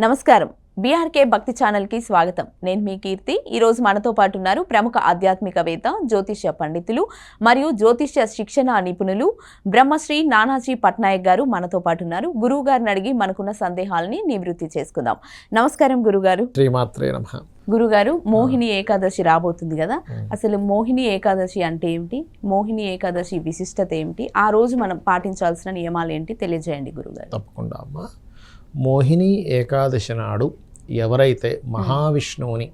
నమస్కారం. బీఆర్కే భక్తి ఛానల్కి స్వాగతం. నేను మీ కీర్తి. ఈరోజు మనతో పాటు ఉన్నారు ప్రముఖ ఆధ్యాత్మికవేత్త, జ్యోతిష్య పండితులు మరియు జ్యోతిష్య శిక్షణ నిపుణులు బ్రహ్మశ్రీ నానాజీ పట్నాయక్ గారు మనతో పాటు ఉన్నారు. గురువు గారిని అడిగి మనకున్న సందేహాలని నివృత్తి చేసుకుందాం. నమస్కారం గురుగారు. శ్రీమాత్రే నమః. గురుగారు, మోహిని ఏకాదశి రాబోతుంది కదా, అసలు మోహిని ఏకాదశి అంటే ఏమిటి? మోహిని ఏకాదశి విశిష్టత ఏమిటి? ఆ రోజు మనం పాటించాల్సిన నియమాలు ఏంటి తెలియజేయండి గురుగారు. తప్పకుండా అమ్మా. మోహిని ఏకాదశి నాడు ఎవరైతే మహావిష్ణువుని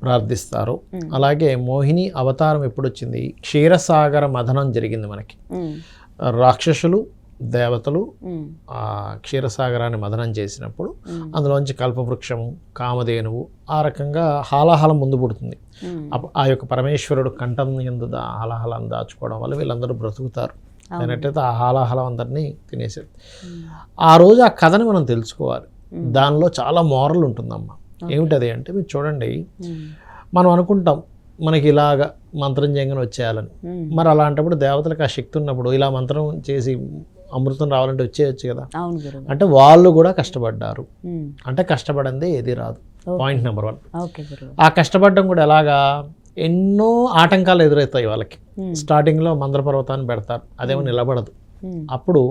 ప్రార్థిస్తారో, అలాగే మోహిని అవతారం ఎప్పుడు వచ్చింది? క్షీరసాగర మథనం జరిగింది మనకి. రాక్షసులు దేవతలు ఆ క్షీరసాగరాన్ని మథనం చేసినప్పుడు అందులోంచి కల్పవృక్షము, కామధేనువు, ఆ రకంగా హాలాహలం ముందు పుడుతుంది. ఆ యొక్క పరమేశ్వరుడు కంఠం యందు హాలాహలం దాచుకోవడం వల్ల వీళ్ళందరూ బ్రతుకుతారు. అయినట్టయితే ఆ హాలాహలం అందరినీ తినేసేది. ఆ రోజు ఆ కథని మనం తెలుసుకోవాలి. దానిలో చాలా మోరల్ ఉంటుందమ్మా. ఏమిటది అంటే, మీరు చూడండి, మనం అనుకుంటాం మనకి ఇలాగ మంత్రం చేయగానే వచ్చేయాలని. మరి అలాంటప్పుడు దేవతలకు ఆ శక్తి ఉన్నప్పుడు ఇలా మంత్రం చేసి అమృతం రావాలంటే వచ్చేయచ్చు కదా. అంటే వాళ్ళు కూడా కష్టపడ్డారు. అంటే కష్టపడిందే ఏది రాదు. Point number 1. ఆ కష్టపడడం కూడా ఎలాగా? ఎన్నో ఆటంకాలు ఎదురవుతాయి వాళ్ళకి. స్టార్టింగ్లో మందరపర్వతాన్ని పెడతారు, అదేమో నిలబడదు. అప్పుడు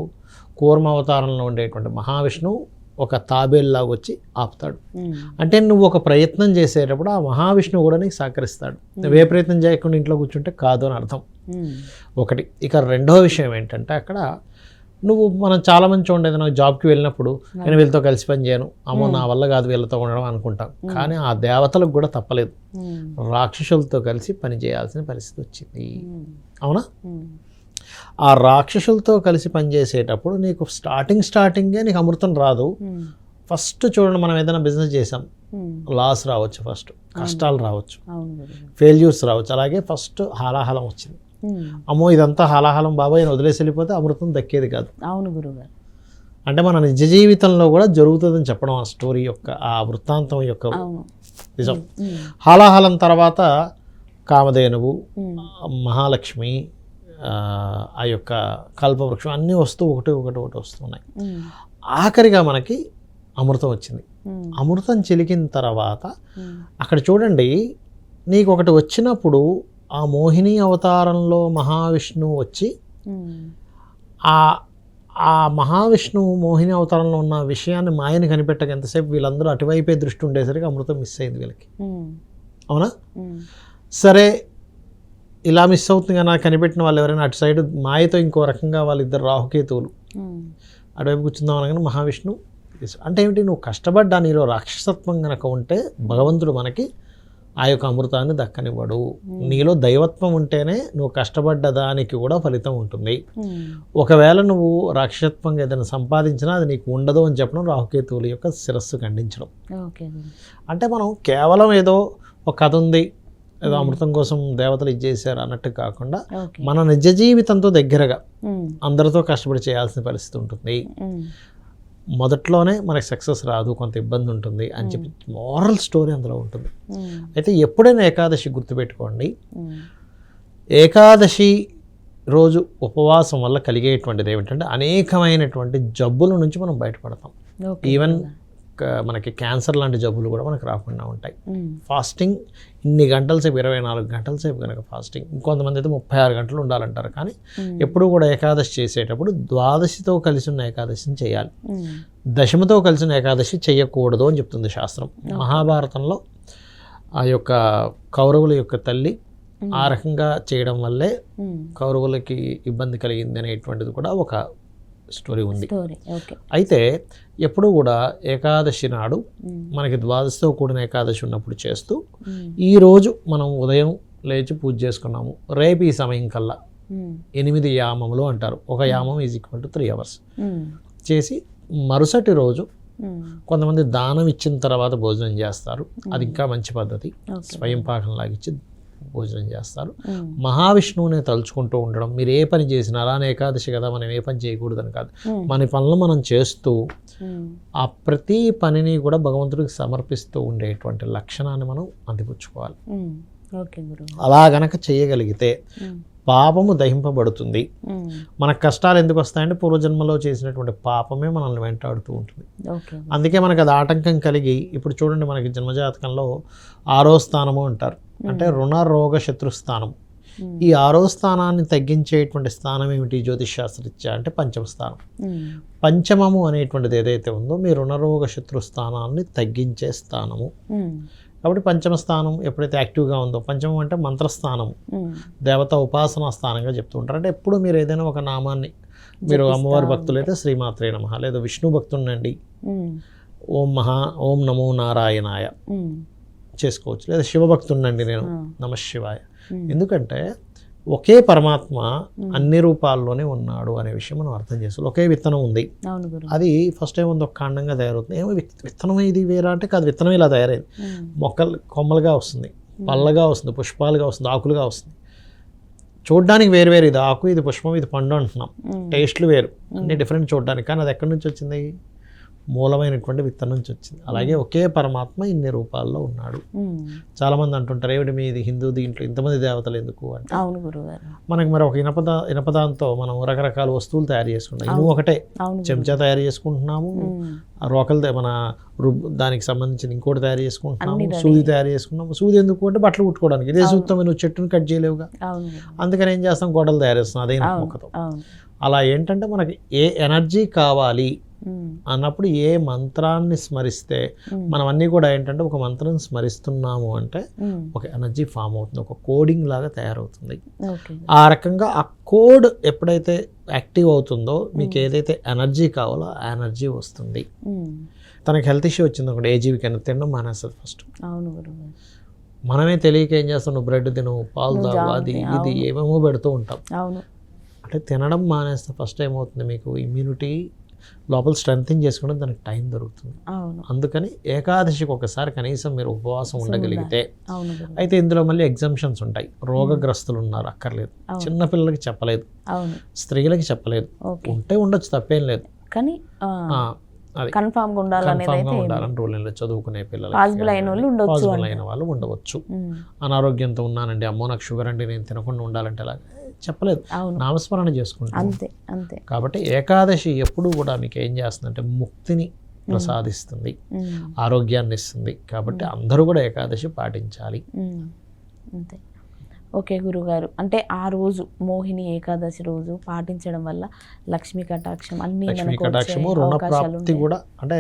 కూర్మ అవతారంలో ఉండేటువంటి మహావిష్ణువు ఒక తాబేల్లాగా వచ్చి ఆపుతాడు. అంటే నువ్వు ఒక ప్రయత్నం చేసేటప్పుడు ఆ మహావిష్ణువు కూడా నీకు సహకరిస్తాడు. నువ్వు ఏ ప్రయత్నం చేయకుండా ఇంట్లో కూర్చుంటే కాదు అని అర్థం. ఒకటి. ఇక రెండవ విషయం ఏంటంటే, అక్కడ మనం చాలామంది చూడండి, ఏదైనా జాబ్కి వెళ్ళినప్పుడు నేను వీళ్ళతో కలిసి పని చేయను, అమ్మో నా వల్ల కాదు వీళ్ళతో ఉండడం అనుకుంటాం. కానీ ఆ దేవతలకు కూడా తప్పలేదు, రాక్షసులతో కలిసి పని చేయాల్సిన పరిస్థితి వచ్చింది. అవునా? ఆ రాక్షసులతో కలిసి పనిచేసేటప్పుడు నీకు స్టార్టింగే నీకు అమృతం రాదు. ఫస్ట్ చూడండి, మనం ఏదైనా బిజినెస్ చేసాం, లాస్ రావచ్చు, ఫస్ట్ కష్టాలు రావచ్చు, ఫెయిల్యూర్స్ రావచ్చు. అలాగే ఫస్ట్ హాలాహలం వచ్చింది. అమ్మో ఇదంతా హాలాహలం బాబాయ్ అని వదిలేసి వెళ్ళిపోతే అమృతం దక్కేది కాదు. అవును గురుగారు. అంటే మన నిజ జీవితంలో కూడా జరుగుతుందని చెప్పడం ఆ స్టోరీ యొక్క, ఆ వృత్తాంతం యొక్క నిజం. హాలాహలం తర్వాత కామధేనువు, మహాలక్ష్మి, ఆ యొక్క కల్పవృక్షం అన్నీ వస్తూ ఒకటి వస్తున్నాయి. ఆఖరిగా మనకి అమృతం వచ్చింది. అమృతం చిలికిన తర్వాత అక్కడ చూడండి, నీకు ఒకటి వచ్చినప్పుడు ఆ మోహిని అవతారంలో మహావిష్ణువు వచ్చి ఆ మహావిష్ణువు మోహిని అవతారంలో ఉన్న విషయాన్ని మాయని కనిపెట్టక ఎంతసేపు వీళ్ళందరూ అటువైపే దృష్టి ఉండేసరికి అమృతం మిస్ అయింది వీళ్ళకి. అవునా? సరే, ఇలా మిస్ అవుతుంది కదా, కనిపెట్టిన వాళ్ళు ఎవరైనా అటు సైడ్ మాయతో ఇంకో రకంగా వాళ్ళిద్దరు రాహుకేతువులు అటువైపు కూర్చుందాం అనగానే మహావిష్ణువు అంటే ఏమిటి? నువ్వు కష్టపడ్డా, నీలో రాక్షసత్వం కనుక ఉంటే భగవంతుడు మనకి ఆ యొక్క అమృతాన్ని దక్కనివ్వడు. నీలో దైవత్వం ఉంటేనే నువ్వు కష్టపడ్డ దానికి కూడా ఫలితం ఉంటుంది. ఒకవేళ నువ్వు రాక్షసత్వంగా ఏదైనా సంపాదించినా అది నీకు ఉండదు అని చెప్పడం రాహుకేతువుల యొక్క శిరస్సు ఖండించడం. అంటే మనం కేవలం ఏదో ఒక కథ ఉంది, ఏదో అమృతం కోసం దేవతలు ఇచ్చేసారు అన్నట్టు కాకుండా మన నిజ జీవితంతో దగ్గరగా అందరితో కష్టపడి చేయాల్సిన పరిస్థితి ఉంటుంది. మొదట్లోనే మనకి సక్సెస్ రాదు, కొంత ఇబ్బంది ఉంటుంది అని చెప్పి మోరల్ స్టోరీ అందులో ఉంటుంది. అయితే ఎప్పుడైనా ఏకాదశి గుర్తుపెట్టుకోండి, ఏకాదశి రోజు ఉపవాసం వల్ల కలిగేటువంటిది ఏమిటంటే అనేకమైనటువంటి జబ్బుల నుంచి మనం బయటపడతాం. ఈవెన్ మనకి క్యాన్సర్ లాంటి జబ్బులు కూడా మనకు రాకుండా ఉంటాయి. ఫాస్టింగ్ ఇన్ని గంటల సేపు, 24 గంటల సేపు కనుక ఫాస్టింగ్, ఇంకొంతమంది అయితే 36 గంటలు ఉండాలంటారు. కానీ ఎప్పుడు కూడా ఏకాదశి చేసేటప్పుడు ద్వాదశితో కలిసి ఉన్న ఏకాదశిని చేయాలి, దశమితో కలిసిన ఏకాదశి చేయకూడదు అని చెప్తుంది శాస్త్రం. మహాభారతంలో ఆ యొక్క కౌరవుల యొక్క తల్లి ఆ రకంగా చేయడం వల్లే కౌరవులకి ఇబ్బంది కలిగింది అనేటువంటిది కూడా ఒక స్టోరీ ఉంది. అయితే ఎప్పుడు కూడా ఏకాదశి నాడు మనకి ద్వాదశితో కూడిన ఏకాదశి ఉన్నప్పుడు చేస్తూ, ఈరోజు మనం ఉదయం లేచి పూజ చేసుకున్నాము, రేపు ఈ సమయం కల్లా 8 యామములు అంటారు, ఒక యామం ఈజ్ ఈక్వల్ టు 3 hours చేసి మరుసటి రోజు కొంతమంది దానం ఇచ్చిన తర్వాత భోజనం చేస్తారు. అది ఇంకా మంచి పద్ధతి. స్వయం పాకం లాగిచ్చి భోజనం చేస్తారు. మహావిష్ణువునే తలుచుకుంటూ ఉండడం. మీరు ఏ పని చేసినా, అలానే ఏకాదశి కదా మనం ఏ పని చేయకూడదని కాదు, మన పనులు మనం చేస్తూ ఆ ప్రతి పనిని కూడా భగవంతుడికి సమర్పిస్తూ ఉండేటువంటి లక్షణాన్ని మనం అందిపుచ్చుకోవాలి. అలా గనక చేయగలిగితే పాపము దహింపబడుతుంది. మనకు కష్టాలు ఎందుకు వస్తాయంటే పూర్వజన్మలో చేసినటువంటి పాపమే మనల్ని వెంటాడుతూ ఉంటుంది. అందుకే మనకు అది ఆటంకం కలిగి, ఇప్పుడు చూడండి మనకి జన్మజాతకంలో 6వ స్థానము అంటారు, అంటే రుణ రోగ శత్రుస్థానం. ఈ 6వ స్థానాన్ని తగ్గించేటువంటి స్థానం ఏమిటి జ్యోతిషశాస్త్రరీత్యా అంటే పంచమ స్థానం. పంచమము అనేటువంటిది ఏదైతే ఉందో మీ రుణరోగ శత్రు స్థానాన్ని తగ్గించే స్థానము. కాబట్టి పంచమ స్థానం ఎప్పుడైతే యాక్టివ్గా ఉందో, పంచమం అంటే మంత్రస్థానము, దేవత ఉపాసనా స్థానంగా చెప్తూ ఉంటారు. అంటే ఎప్పుడు మీరు ఏదైనా ఒక నామాన్ని, మీరు అమ్మవారి భక్తులైతే శ్రీమాత్రే నమః, లేదా విష్ణు భక్తునండి ఓం నమో నారాయణాయ చేసుకోవచ్చు, లేదా శివభక్తునండి నేను నమఃశివాయ. ఎందుకంటే ఒకే పరమాత్మ అన్ని రూపాల్లోనే ఉన్నాడు అనే విషయం మనం అర్థం చేసుకోవాలి. ఒకే విత్తనం ఉంది, అది ఫస్ట్ టైం ఉంది ఒక కాండంగా తయారవుతుంది. ఏమో విత్తనం ఇది వేరా అంటే కాదు, విత్తనం ఇలా తయారైంది, మొక్కలు కొమ్మలుగా వస్తుంది, పళ్ళగా వస్తుంది, పుష్పాలుగా వస్తుంది, ఆకులుగా వస్తుంది. చూడడానికి వేరు వేరు, ఇది ఆకు, ఇది పుష్పం, ఇది పండు అంటున్నాం, టేస్ట్లు వేరు, అన్ని డిఫరెంట్ చూడడానికి. కానీ అది ఎక్కడి నుంచి వచ్చింది? మూలమైనటువంటి విత్తనం నుంచి వచ్చింది. అలాగే ఒకే పరమాత్మ ఇన్ని రూపాల్లో ఉన్నాడు. చాలామంది అంటుంటారు ఏమిటి మీది హిందూ దీంట్లో ఇంతమంది దేవతలు ఎందుకు అంటే, మనకి మరి ఒక ఇనపదాంతో మనం రకరకాల వస్తువులు తయారు చేసుకుంటాం. ఇనుము ఒకటే, చెంచా తయారు చేసుకుంటున్నాము, రోకలు మన దానికి సంబంధించిన ఇంకోటి తయారు చేసుకుంటున్నాము, సూది తయారు చేసుకున్నాము. సూది ఎందుకు అంటే బట్టలు కుట్టుకోవడానికి. ఇదే సూత్రం నువ్వు చెట్టును కట్ చేయలేవుగా, అందుకని ఏం చేస్తాం, గొడవలు తయారు చేస్తున్నాం అదే మొక్కతో. అలా ఏంటంటే మనకి ఏ ఎనర్జీ కావాలి అన్నప్పుడు ఏ మంత్రాన్ని స్మరిస్తే, మనం అన్నీ కూడా ఏంటంటే ఒక మంత్రం స్మరిస్తున్నాము అంటే ఒక ఎనర్జీ ఫామ్ అవుతుంది, ఒక కోడింగ్ లాగా తయారవుతుంది. ఆ రకంగా ఆ కోడ్ ఎప్పుడైతే యాక్టివ్ అవుతుందో మీకు ఏదైతే ఎనర్జీ కావాలో ఆ ఎనర్జీ వస్తుంది. తనకి హెల్త్ ఇష్యూ వచ్చింది ఒకటి, ఏజీవికి అయినా తినడం మానేస్తుంది ఫస్ట్. మనమే తెలియక ఏం చేస్తాం, నువ్వు బ్రెడ్ తిను, పాలు తాగు, అది ఇది ఏమేమో పెడుతూ ఉంటాం. అంటే తినడం మానేస్తే ఫస్ట్ ఏమవుతుంది, మీకు ఇమ్యూనిటీ లోపల స్ట్రెంథింగ్ చేసుకుంటే దానికి టైం దొరుకుతుంది. అందుకని ఏకాదశికి ఒకసారి కనీసం మీరు ఉపవాసం ఉండగలిగితే, అయితే ఇందులో మళ్ళీ ఎగ్జంప్షన్స్ ఉంటాయి. రోగగ్రస్తులు ఉన్నారు, అక్కర్లేదు. చిన్నపిల్లలకి చెప్పలేదు, స్త్రీలకి చెప్పలేదు, ఉంటే ఉండొచ్చు, తప్పేం లేదు. కానీ అది కన్ఫామ్గా ఉండాలని రూల్ లేదు. చదువుకునే పిల్లలు, పాసిబుల్ అయిన వాళ్ళు ఉండవచ్చు. అనారోగ్యంతో ఉన్నానండి, అమ్మో నాకు షుగర్ అండి, నేను తినకుండా ఉండాలంటే అలా చెప్పలేదు, నామస్మరణ చేసుకుంటాం అంతే. కాబట్టి ఏకాదశి ఎప్పుడు కూడా మీకు ఏం చేస్తుందంటే ముక్తిని ప్రసాదిస్తుంది, ఆరోగ్యాన్ని ఇస్తుంది. కాబట్టి అందరూ కూడా ఏకాదశి పాటించాలి. అంతే. ఓకే గురుగారు, అంటే ఆ రోజు మోహిని ఏకాదశి రోజు పాటించడం వల్ల లక్ష్మీ కటాక్షం అన్ని, లక్ష్మీ కటాక్షము, రుణ ప్రాప్తి కూడా, అంటే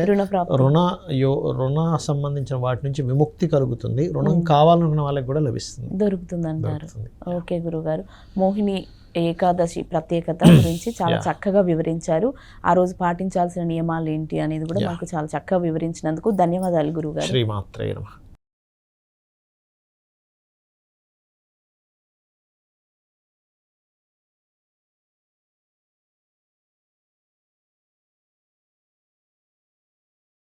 రుణ సంబంధించిన వాటి నుంచి విముక్తి కలుగుతుంది. రుణం కావాలనుకున్న వాళ్ళకి కూడా దొరుకుతుంది అంటారు. ఓకే గురుగారు, మోహిని ఏకాదశి ప్రత్యేకత గురించి చాలా చక్కగా వివరించారు. ఆ రోజు పాటించాల్సిన నియమాలు ఏంటి అనేది కూడా మాకు చాలా చక్కగా వివరించినందుకు ధన్యవాదాలు గురుగారు. శ్రీమాత్రే నమః.